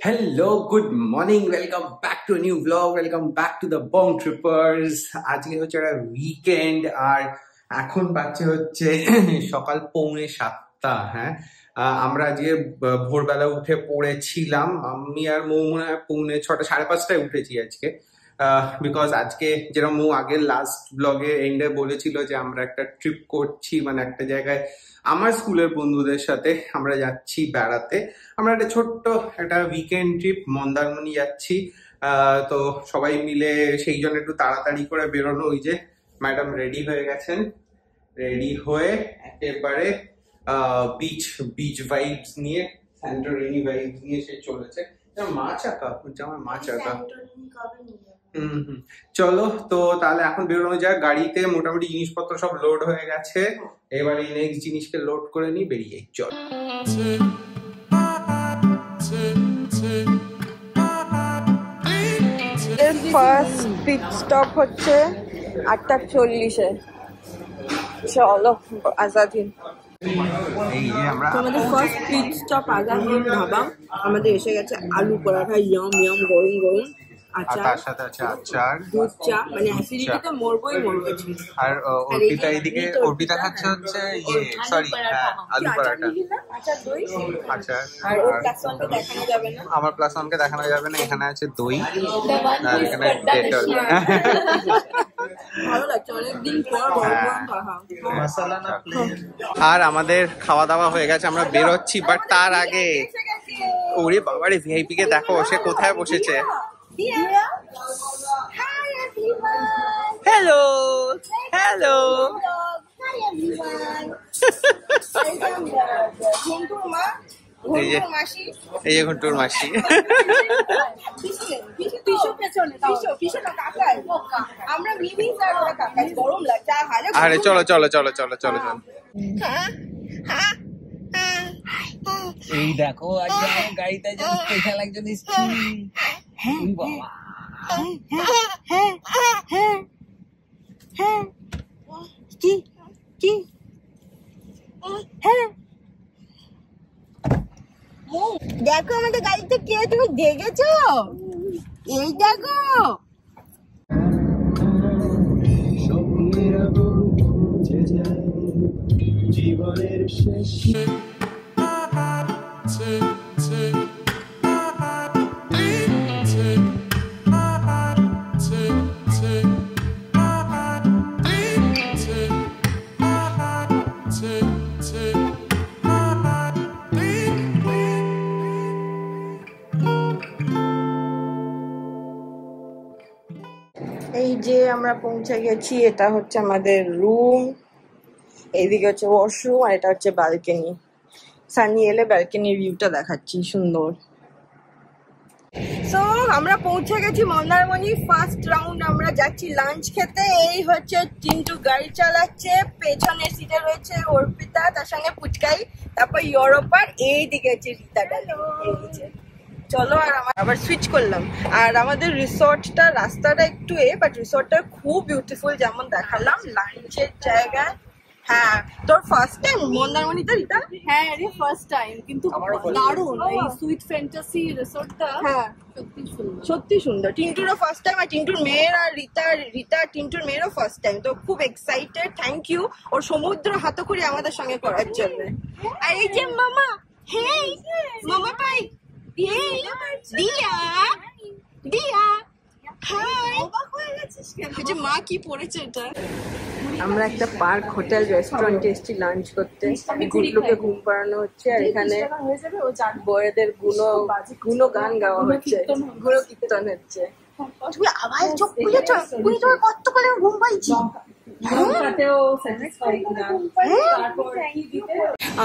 Hello, good morning. Welcome back to a new vlog. Welcome back to the Bong Trippers. আজকে হচ্ছে একটা weekend আর এখন বাজছে হচ্ছে সকাল 6:45। হ্যাঁ, আমরা আজকে ভোরবেলা উঠে পড়েছিলাম। আমি আর মৌ মনে হয় 6:45 5:30 উঠেছি আজকে। বিকজ আজকে যেরকম মৌ আগের লাস্ট ব্লগে এন্ডে বলেছিল যে আমরা একটা ট্রিপ করছি, মানে একটা জায়গায় আমার স্কুলের বন্ধুদের সাথে আমরা যাচ্ছি বেড়াতে। আমরা একটা ছোট্ট একটা উইকেন্ড ট্রিপ মন্দারমণি যাচ্ছি। তো সবাই মিলে সেই জন্য একটু তাড়াতাড়ি করে বেরোনো। ওই যে ম্যাডাম রেডি হয়ে গেছেন, রেডি হয়ে একেবারে বিচ বিচ ভাইবস নিয়ে, স্যান্টোরিনি ভাইবস নিয়ে সে চলেছে। মাছ আঁকা আমার মাছ আঁকা। চলো তো তাহলে এখন বেরোনো যাক। গাড়িতে মোটামুটি জিনিসপত্র সব লোড হয়ে গেছে, এবারে নেক্সট জিনিসকে লোড করে নিই, বেরিয়ে চল। ফার্স্ট পিট স্টপ হচ্ছে 8:40-এ। চলো আজাদিন। আমাদের ফার্স্ট পিট স্টপ আজাদিন ধাবা। আমাদের এসে গেছে আলু পরাঠা, ইয়ম ইয়ম, গরম গরম আচার, তার সাথে আছে আচার, দুধ চা, মানে অ্যাসিডিটিতে মরবই মরবে। আর অর্পিতা এদিকে, অর্পিতা খাচ্ছে হচ্ছে সরি আলু পরাঠা, আচার, দই, আচার। আর ওর প্লাস ওয়ানকে দেখানো যাবে না, আমার প্লাস ওয়ানকে দেখানো যাবে না। এখানে আছে দই আর এখানে ডেটল। ভালো লাগছে, অনেকদিন পর গরম গরম খাওয়া। আর আমাদের খাওয়া দাওয়া হয়ে গেছে, আমরা বেরোচ্ছি। বাট তার আগে ওরে বাবারে ভিআইপি কে দেখো, সে কোথায় বসেছে। হ্যালো হ্যালো, এই যে ঘন্টুর মাসি। আরে চলো চলো চলো চলো চলো চলো। এই দেখো আজকে আমার গাড়িতে একজন স্পেশাল একজন এসেছি। বাবা কি কি হ্যাঁ, দেখো আমাদের গাড়িতে কে, তুমি দেখেছো? এই দেখো জীবনের শেষ। এই যে আমরা পৌঁছে গেছি, এটা হচ্ছে আমাদের রুম, এইদিকে হচ্ছে ওয়াশরুম, আর এটা হচ্ছে ব্যালকনি। সানি এলে ব্যালকনির ভিউটা দেখাচ্ছি, সুন্দর। সো আমরা পৌঁছে গেছি মন্দারমণি। ফার্স্ট রাউন্ড আমরা যাচ্ছি লাঞ্চ খেতে। এই হচ্ছে টিন্টু গাড়ি চালাচ্ছে, পেছনের সিটে রয়েছে অর্পিতা, তার সঙ্গে পুচকাই, তারপর ইউরোপার, এইদিকে হচ্ছে রীতা ডালি। চলো, আর আবার সুইচ করলাম। আর আমাদের রিসর্টটা, রাস্তাটা একটু বাট রিসর্টটা খুব বিউটিফুল, যেমন দেখালাম লাঞ্চের জায়গায়। হ্যাঁ, তোর ফার্স্ট টাইম মন্দারমণিতে রীতা? হ্যাঁ রে, ফার্স্ট টাইম, কিন্তু দারুণ। এই সুইট ফ্যান্টাসি রিসর্টটা হ্যাঁ সত্যি সুন্দর, সত্যি সুন্দর। টিন্টুরও ফার্স্ট টাইম, আর টিন্টুর মেয়ের, আর রীতা টিন্টুর মেয়েরও ফার্স্ট টাইম। তো খুব এক্সাইটেড। থ্যাংক ইউ ওর সমুদ্র হাতখড়ি আমাদের সঙ্গে করার জন্য। আর এই যে মামা, হেই মামা পাই, হেই দিয়া দিয়া, হাই। যে মা কি পড়েছে এটা। আমরা একটা পার্ক হোটেল রেস্টুরেন্টে এসেছি লাঞ্চ করতে। গুডলুকে ঘুম পাড়ানো হচ্ছে, আর এখানে বড়দের গুণ গান গাওয়া হচ্ছে, গুণ কীর্তন হচ্ছে। তুমি আবার চোখ খুলেছ, তুমি তোমার কত করে ঘুম পাইছি।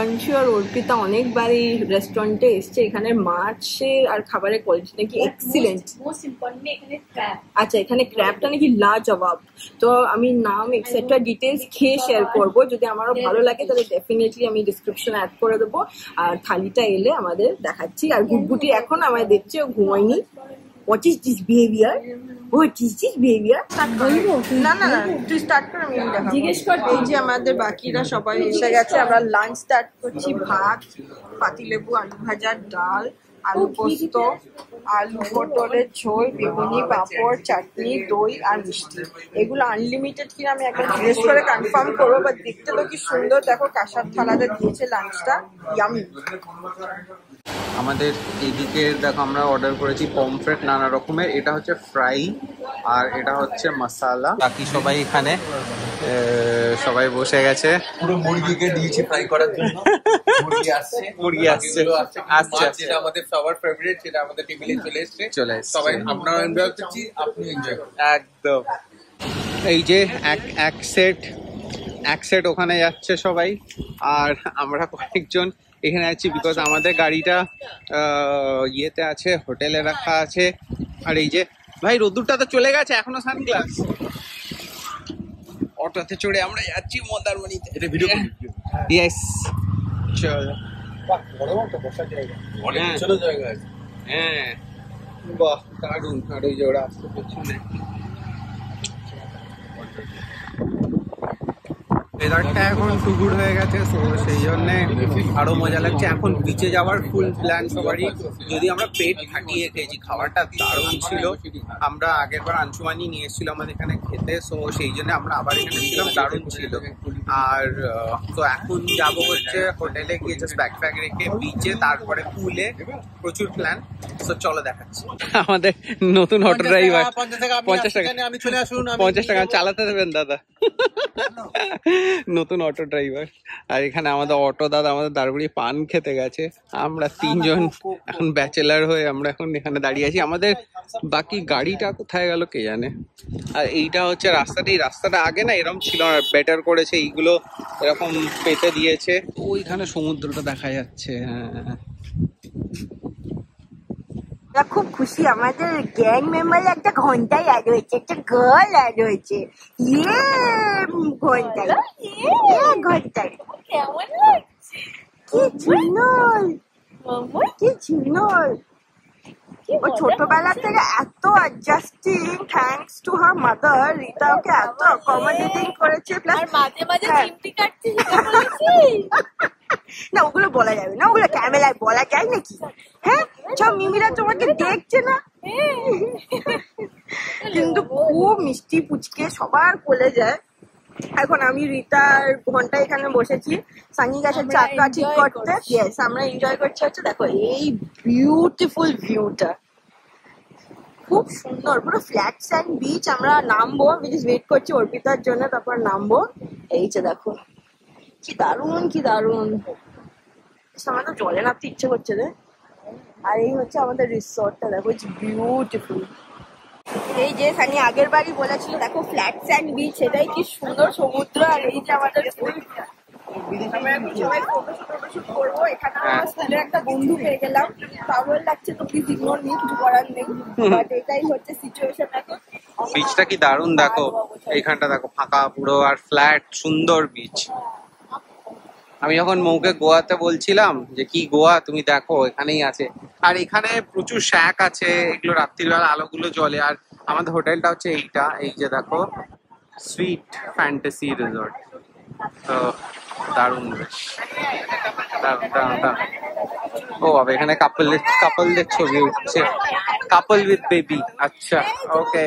অংশু আর অর্পিতা অনেকবার এই রেস্টুরেন্টে এসছে। এখানে মাছের আর খাবারের কোয়ালিটি নাকি এক্সিলেন্ট। আচ্ছা, এখানে ক্র্যাবটা নাকি লাজবাব। তো আমি নাম এক্সেট্রা ডিটেলস খেয়ে শেয়ার করবো, যদি আমারও ভালো লাগে তাহলে ডেফিনেটলি আমি ডিসক্রিপশনে অ্যাড করে দেবো। আর থালিটা এলে আমাদের দেখাচ্ছি। আর গুটগুটি এখন আমায় দেখছে, ও ঘুমায়নি। What is this behavior? What is this behavior? না না না, তুই স্টার্ট কর, আমি জিজ্ঞেস কর। এই যে আমাদের বাকিরা সবাই এসে গেছে, আমরা লাঞ্চ স্টার্ট করছি। ভাত, পাতিলেবু, আলু ভাজা, ডাল, আলু পোস্ত, আলু পটলের ঝোল, বেগুনি, পাঁপড়, চাটনি, দই আর মিষ্টি। এগুলো আনলিমিটেড কিনা আমি একবার জিজ্ঞেস করে কনফার্ম করবো, বাট দেখতে তো কি সুন্দর। দেখো কাঁসার থালাতে দিয়েছে লাঞ্চটা, ইয়ামি। আমাদের এদিকে দেখো আমরা অর্ডার করেছি পমফ্রেট নানা রকমের, এটা হচ্ছে ফ্রাই আর এটা হচ্ছে মশালা। বাকি সবাই এখানে সবাই বসে গেছে। পুরো মুরগিকে দিয়েছি ফ্রাই করার জন্য। মুরগি আসছে, যেটা আমাদের সবার ফেভারিট, সেটা আমাদের টেবিলে চলে এসেছে। সবাই আপনারা এনজয় করছি, আপনি এনজয় করুন একদম। এই যে এক সেট ওখানে যাচ্ছে সবাই, আর আমরা কয়েকজন এখানে আছি বিকজ আমাদের গাড়িটা ইয়েতে আছে, হোটেলে রাখা আছে। আর এই যে ভাই রোদ্দুরটা তো চলে গেছে, এখনো সানগ্লাস। অটোতে চড়ে আমরা যাচ্ছি মন্দারমণিতে। এটা ভিডিও ইয়েস, চল। অনেক ছোট জায়গা আছে। হ্যাঁ বাহ দারুন। আর ওই যে ওরা আসছে পেছনে। ওয়েদারটা এখন টুগুড হয়ে গেছে, তো সেই জন্য আরো মজা লাগছে। এখন বিচে যাওয়ার ফুল প্ল্যান সবারই। যদি আমরা পেট ফাটিয়ে খেয়েছি, খাবারটা দারুণ ছিল। আমরা আগের বার আঞ্চুমানি নিয়ে এসেছিল আমাদের এখানে খেতে, সো সেই জন্য আমরা আবার এখানে ছিলাম, দারুণ ছিল। আর তো এখন যাবো হচ্ছে হোটেলে গিয়ে জাস্ট ব্যাগ ফ্যাগ রেখে বিচে, তারপরে পুলে, প্রচুর প্ল্যান। তো চলো দেখাচ্ছি। আমাদের নতুন অটো ড্রাইভার, 50 টাকা আমি চলে আসুন, 50 টাকা চালাতে দেবেন দাদা। নতুন অটো ড্রাইভার। আর এখানে আমাদের অটো দাদা আমাদের দারুড়ি পান খেতে গেছে। আমরা তিনজন এখন ব্যাচেলার হয়ে আমরা এখন এখানে দাঁড়িয়ে আছি। আমাদের বাকি গাড়িটা কোথায় গেল কে জানে। আর এইটা হচ্ছে রাস্তাটা, এই রাস্তাটা আগে না এরকম ছিল না, বেটার করেছে, এইগুলো এরকম পেতে দিয়েছে। ওইখানে সমুদ্রটা দেখা যাচ্ছে। হ্যাঁ খুব খুশি, আমাদের গ্যাং মেম্বার একটা ঘন্টায় অ্যাড হয়েছে, একটা গার্ল অ্যাড হয়েছে। ইয়ে ঘন্টায়, ঘন্টায় কেমন লাগছে? কি ঝুনল, কি ঝুনল। ও ছোটবেলা থেকে এত adjusting, thanks to her mother. Rita ওকে এত অ্যাকোমোডেটিং করেছে। প্লাস মাঝে মাঝে চিমটি কাটছে, না ওগুলো বলা যাবে না, ওগুলো ক্যামেরায় বলা যায় নাকি? হ্যাঁ সব মিমিরা তোমাকে দেখছে না, কিন্তু খুব মিষ্টি পুচকে, সবার কোলে যায়। এখন আমি রিতার ঘন্টা এখানে বসেছি সানি গাছের চাকা ঠিক করতে। ইয়েস, আমরা এনজয় করছি। হচ্ছে দেখো এই বিউটিফুল ভিউটা, খুব সুন্দর, পুরো ফ্ল্যাট স্যান্ড বিচ। আমরা নামবো, ওয়েট করছি অর্পিতার জন্য, তারপর নামবো। এই যে দেখো কি দারুন, কি দারুন। আমার তো জলে নামতে ইচ্ছে করছে রে। আর এই হচ্ছে আমাদের রিসর্টটা, দেখো ইটস বিউটিফুল। এই যে সানি আগের বারই বলেছিল, দেখো ফ্ল্যাট স্যান্ড বিচ, সেটাই কি সুন্দর সমুদ্র। আর এই যে আমাদের করবো এখানে। আমার স্কুলের একটা বন্ধু পেয়ে গেলাম, পাগল লাগছে, তো প্লিজ ইগনোর মি, কিছু করার নেই। বাট এটাই হচ্ছে সিচুয়েশন এখন। বিচটা কি দারুণ দেখো, এইখানটা দেখো ফাঁকা পুরো আর ফ্ল্যাট, সুন্দর বিচ। আমি যখন মৌকে গোয়াতে বলছিলাম যে কি গোয়া, তুমি দেখো এখানেই আছে। আর এখানে প্রচুর শ্যাক আছে, এগুলো রাত্রিবেলা আলোগুলো জ্বলে। আর আমাদের হোটেলটা হচ্ছে এইটা, এই যে দেখো সুইট ফ্যান্টাসি রিসর্ট। তো দারুণ বেশ, দারুণ দারুণ দারুণ। ও বাবা, এখানে কাপলদের ছবি উঠছে, কাপল উইথ বেবি। আচ্ছা ওকে।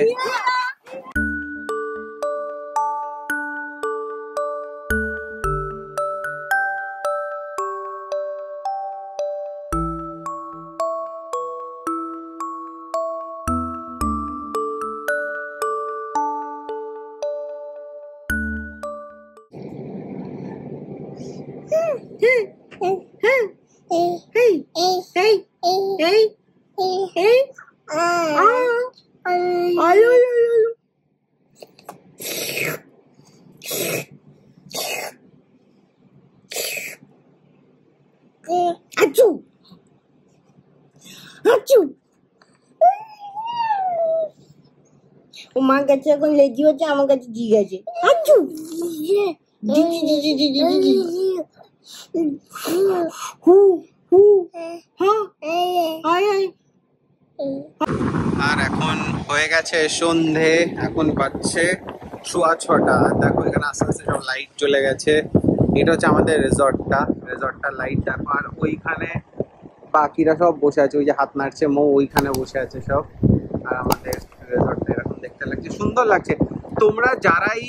ও মার কাছে এখন লেজি হচ্ছে, আমার কাছে জি গেছে। আর এখন হয়ে গেছে সন্ধে, এখন বাজছে 6:15। দেখো এখানে আস্তে আস্তে সব লাইট জ্বলে গেছে। এটা হচ্ছে আমাদের রিসর্টটা, রিসর্টটার লাইট দেখো। আর ওইখানে বাকিরা সব বসে আছে, ওই যে হাত নাড়ছে মৌ ওইখানে বসে আছে সব। আর আমাদের রেজর্টটা এরকম দেখতে লাগছে, সুন্দর লাগছে। তোমরা যারাই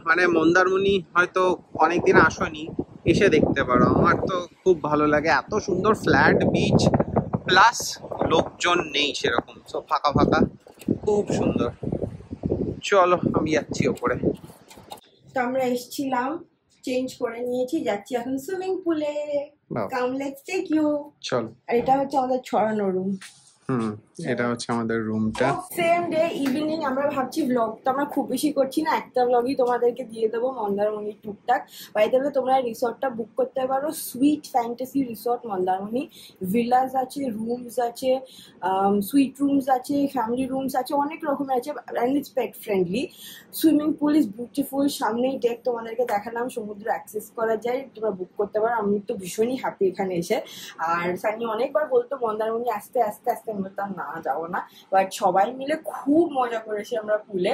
মানে মন্দারমণি হয়তো অনেকদিন আসোনি, এসে দেখতে পারো। আমার তো খুব ভালো লাগে, এত সুন্দর ফ্ল্যাট বিচ, প্লাস লোকজন নেই সেরকম, সব ফাঁকা ফাঁকা, খুব সুন্দর। চলো আমি যাচ্ছি ওপরে। তো আমরা এসেছিলাম, চেঞ্জ করে নিয়েছি, যাচ্ছি এখন সুইমিং পুলে। Come let's take you. চলো। আর এটা হচ্ছে আমাদের ছড়ানো রুম। এটা হচ্ছে আমাদের রুমটা। সেম ডে ইভিনিং আমরা ভাবছি ব্লগ তো আমরা খুব বেশি করছি না, একটা ব্লগই তোমাদেরকে দিয়ে দেবো মন্দারমণি টুকটাক। বাড়িতে তোমরা রিসর্টটা বুক করতে পারো, sweet fantasy resort Mandarmani. Villas আছে, রুমস আছে, সুইট রুমস আছে, ফ্যামিলি রুমস আছে, অনেক রকমের আছে, and it's pet friendly. Swimming pool is beautiful, সামনেই ডেক তোমাদেরকে দেখালাম, সমুদ্র অ্যাক্সেস করা যায়, তোমরা বুক করতে পারো। আমি তো ভীষণই হ্যাপি এখানে এসে। আর সানি অনেকবার বলতো মন্দারমণি আসতে আসতে আসতে, আমি বলতাম না যাবো না, বাট সবাই মিলে খুব মজা করেছি আমরা পুলে।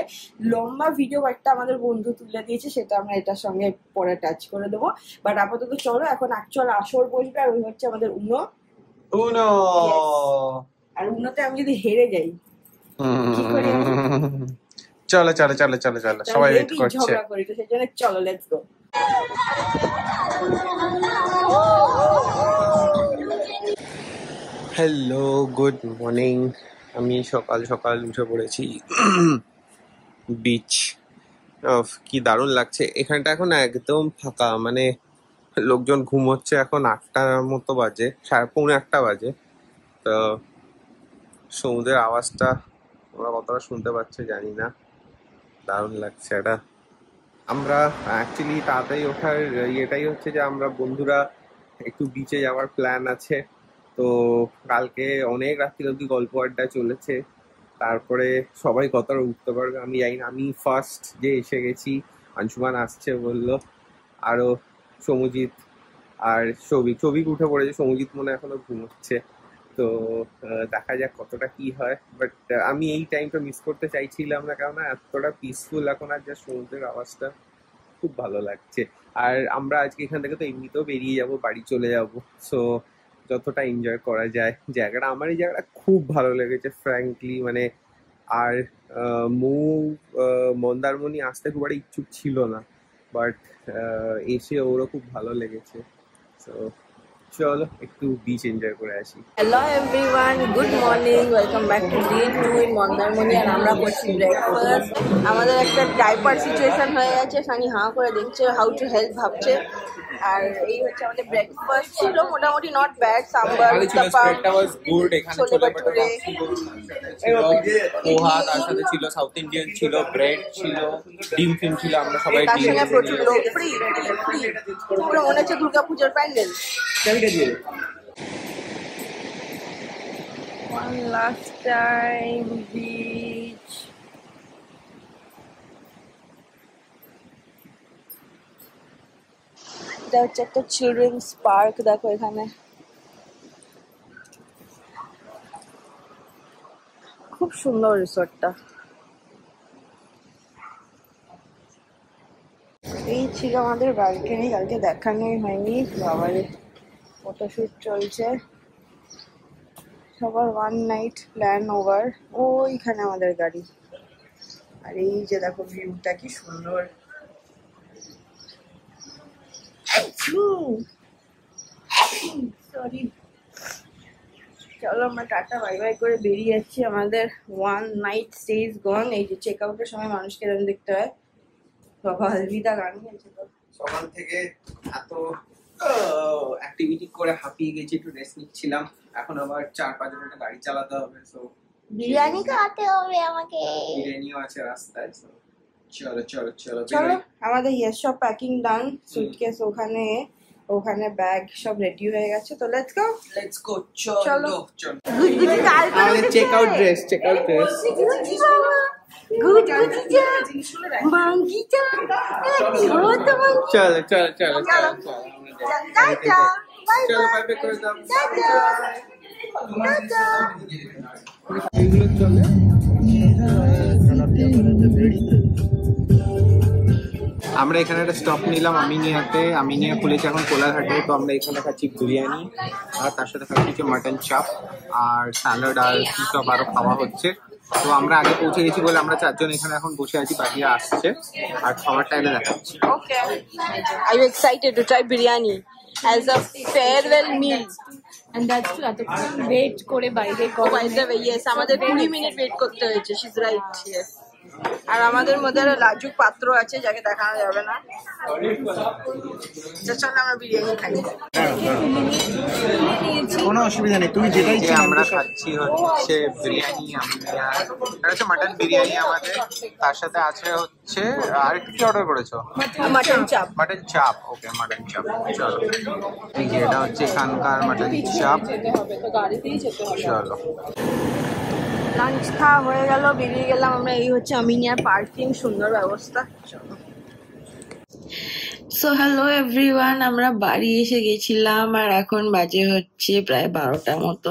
লম্বা ভিডিও একটা আমাদের বন্ধু তুলে দিয়েছে, সেটা আমরা এটার সঙ্গে পরে টাচ করে দেবো। বাট আপাতত চলো এখন অ্যাকচুয়াল আসর বসবে, আর ওই হচ্ছে আমাদের উনো। আর উনোতে আমি যদি হেরে যাই কি করে? চলো চলো চলো চলো চলো, সবাই ওয়েট করছে। ঝগড়া করি তো সেই জন্য চলো let's go. Hello, good morning. আমি সকাল সকাল উঠে পড়েছি বিচ। কি দারুণ লাগছে এখানটা, এখন একদম ফাঁকা, মানে লোকজন ঘুমোচ্ছে, এখন 8টার মতো বাজে, 8:30 বাজে। তো সমুদ্রের আওয়াজটা ওরা কতটা শুনতে পাচ্ছে জানি না, দারুণ লাগছে এটা। আমরা অ্যাকচুয়ালি তাড়াতাড়ি ওঠার ইয়েটাই হচ্ছে যে আমরা বন্ধুরা একটু বিচে যাওয়ার প্ল্যান আছে। তো কালকে অনেক রাত্রি অবধি গল্প আড্ডা চলেছে, তারপরে সবাই কতটা উঠতে পারবে আমি জানি না। আমি ফার্স্ট যে এসে গেছি, আংশুমান আসছে বললো, আরও সৌমজিৎ আর সৌভিক উঠে পড়েছে, সৌমজিৎ মনে এখনো ঘুমোচ্ছে। তো দেখা যাক কতটা কি হয়। বাট আমি এই টাইমটা মিস করতে চাইছিলাম না, কেননা এতটা পিসফুল এখন, আর যা সমুদ্রের আওয়াজটা খুব ভালো লাগছে। আর আমরা আজকে এখান থেকে তো এমনিতেও বেরিয়ে যাব, বাড়ি চলে যাব। সো যতটা এনজয় করা যায় জায়গাটা, আমার এই জায়গাটা খুব ভালো লেগেছে ফ্র্যাঙ্কলি, মানে। আর মন্দারমণি আসতে খুব একটা ইচ্ছুক ছিল না, বাট এসে ওরও খুব ভালো লেগেছে। সো চলো একটু বিচ এনজয় করে আসি। Hello everyone, good morning, welcome back to day 2 in Mandarmani. আর আমরা করছি ব্রেকফাস্ট। আমাদের একটা ডাইপার সিচুয়েশন হয়ে গেছে, সানি হাঁ করে দেখছে, হাউ টু হেল্প ভাবছে। আর এই হচ্ছে আমাদের ব্রেকফাস্ট, ছিল মোটামুটি নট ব্যাড, সাম্বার, উত্তাপাম, ছোলে ভটুরে, পোহা, তার সাথে ছিল সাউথ ইন্ডিয়ান, ছিল ব্রেড, ছিল ডিম ফিম ছিল। আমরা সবাই তার সঙ্গে প্রচুর লোক, ফ্রি ফ্রি, পুরো মনে হচ্ছে দুর্গাপুজোর pandal. One last time beach. এটা হচ্ছে একটা চিলড্রেন্স পার্ক, দেখো এখানে খুব সুন্দর রিসোর্টটা। এই ছিল আমাদের ব্যালকনি, কালকে দেখানোই হয়নি, বাবারে ফটোশুট চলছে সবার। 1 নাইট প্ল্যান ওভার। ওইখানে আমাদের গাড়ি, আর এই যে দেখো ভিউটা কি সুন্দর। সরি, চলো আমরা টাটা বাই বাই করে বেরিয়ে যাচ্ছি। আমাদের 1 নাইট স্টে ইজ গন। এই যে চেক আউটের সময় মানুষকে এরকম দেখতে হয়। বাবা আলবিদা গান গেছে তো। সকাল থেকে এত অ্যাক্টিভিটি করে হাঁপিয়ে গেছি, একটু রেস্ট নিচ্ছিলাম। এখন আবার 4-5 ঘন্টা গাড়ি চালাতে হবে। সো বিরিয়ানি খাওয়াতে হবে আমাকে, বিরিয়ানিও আছে রাস্তায়। সো চলো চলো চলো চলো। আমাদের ইয়েস সব প্যাকিং ডান, সুটকেস ওখানে, ওখানে ব্যাগ সব রেডি হয়ে গেছে। তো লেটস গো চলো। গুডগুডি কাল করে আমাদের চেক আউট ড্রেস গুডগুডি বাবা, গুডগুডি যা মাঙ্গি যা, ছোট মাঙ্গি। চলো চলো চলো চলো টাটা, বাই চলো, বাই, বাই করে দাও। Tata tata. এগুলো চলে। আমরা এখানে একটা স্টপ নিলাম আমিনিয়া খুলেছে এখন কোলাঘাটে। তো আমরা এখানে খাচ্ছি বিরিয়ানি আর তার সাথে খাচ্ছি হচ্ছে মাটন চাপ আর স্যালাড আর কি সব আরো খাওয়া হচ্ছে। তো আমরা আগে পৌঁছে গেছি বলে আমরা 4 জন এখানে এখন বসে আছি, বাকিরা আসছে আর খাবারটা এলে দেখাচ্ছি। Okay, I am excited to try biryani as a farewell meal. And that's true, এতক্ষণ ওয়েট করে বাইরে By the way, yes, আমাদের 20 মিনিট ওয়েট করতে হয়েছে। She's right, yes. আর আমাদের মধ্যে একটা লাজুক পাত্র আছে যাকে দেখানো যাবে না। চল আমরা বিরিয়ানি খাই। কোনো অসুবিধা নেই, তুমি যেটাই যে আমরা খাচ্ছি হচ্ছে বিরিয়ানি, হচ্ছে মাটন বিরিয়ানি আমাদের, তার সাথে আছে হচ্ছে আর কি অর্ডার করেছো? মাটন চাপ। মাটন চাপ, ওকে মাটন চাপ। চলো এই যে এটা হচ্ছে এখানকার মাটন চাপ। চলো লাঞ্চ খাওয়া হয়ে গেল, বেরিয়ে গেলাম আমরা। এই হচ্ছে আমিনিয়ার পার্কিং, সুন্দর ব্যবস্থা। সো হ্যালো এভরিওয়ান, আমরা বাড়ি এসে গেছিলাম আর এখন বাজে হচ্ছে প্রায় 12টার মতো।